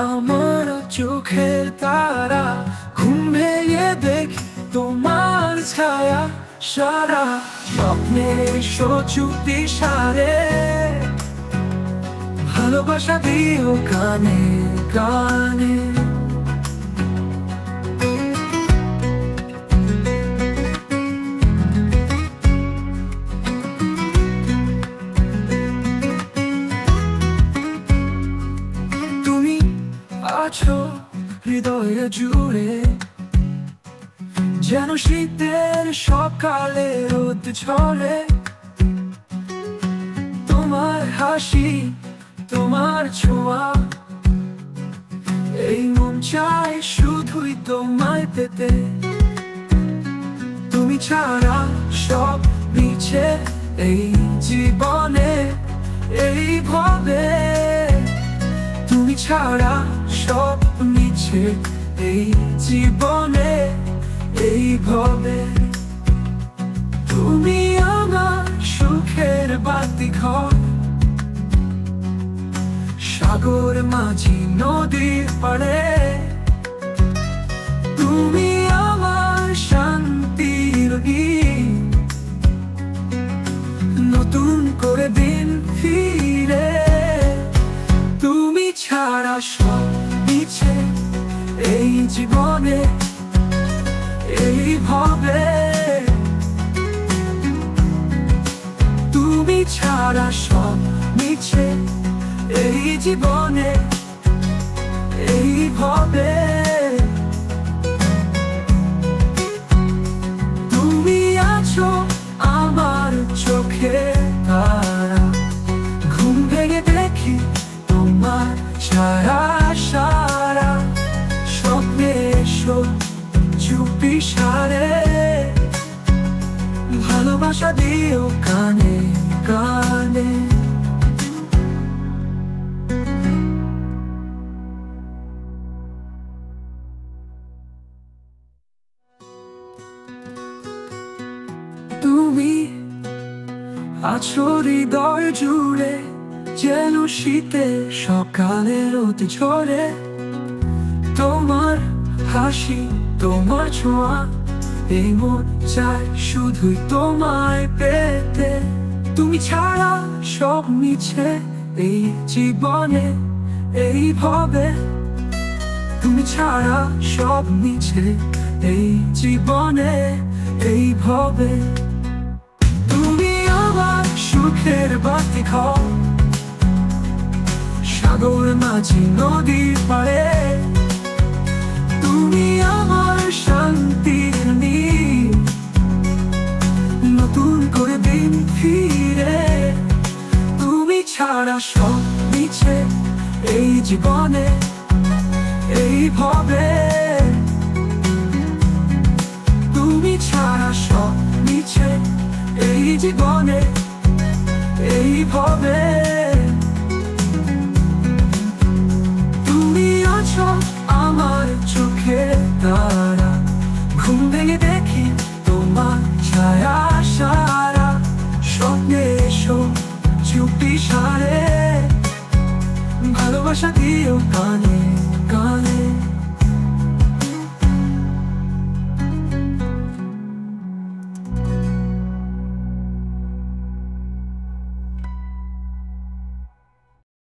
আমার চোখের তারা, ঘুম ভেঙে দেখি তোমার ছায়া, সারা স্বপ্নে চুপি সারে, ভালোবাসা দিও কানে কানে। তুমি আছো হৃদয়ে জুড়ে, যেন শীতের সকালে রোদ ঝরে। তোমার হাসি, তোমার ছোঁয়া, এই মন চায় শুধুই তোমায় পেতে। তুমি ছাড়া সব মিছে এই জীবনে, এই ভাবে। তুমি ছাড়া সব মিছে এই জীবনে, এই ভাবে। তুমি আমার সুখের বাতিঘর, সাগর মাঝি নদীর পাড়ে। তুমি আমার শান্তির গীত, নতুন করে দিন ফিরে। তুমি ছাড়া সব মিছে এই জীবনে, এই ভাবে। তুমি ছাড়া সব মিছে এই জীবনে, এই ভাবে। তুমি আছো আমার চোখে তারা, ঘুম ভেঙে দেখি তোমার ছায়া, সারা স্বপ্নে চুপি সারে, ভালোবাসা দিও কানে কানে। তুমি আছো হৃদয় জুড়ে, যেন শীতে সকালে রোদ ঝরে। তোমার হাসি, তোমার ছোঁয়া, এই মন চায় শুধুই তোমায় পেতে। তুমি ছাড়া সব মিছে এই জীবনে, এই ভাবে। তুমি ছাড়া সব মিছে এই জীবনে, এই ভাবে। তুমি আমার সুখের বাতিঘর, সাগর মাঝি নদীর পাড়ে। তুমি আমার শান্তির নীড়, নতুন করে দিন ফিরে। তুমি ছাড়া সব মিছে এই জীবনে, এই ভাবে। তুমি ছাড়া সব মিছে এই জীবনে, এই ভাবে। তুমি আছো আমার চোখে তারা, ঘুম ভেঙে দেখি তোমার ছায়া, সারা স্বপ্নে চুপি সারে, ভালোবাসা দিও কানে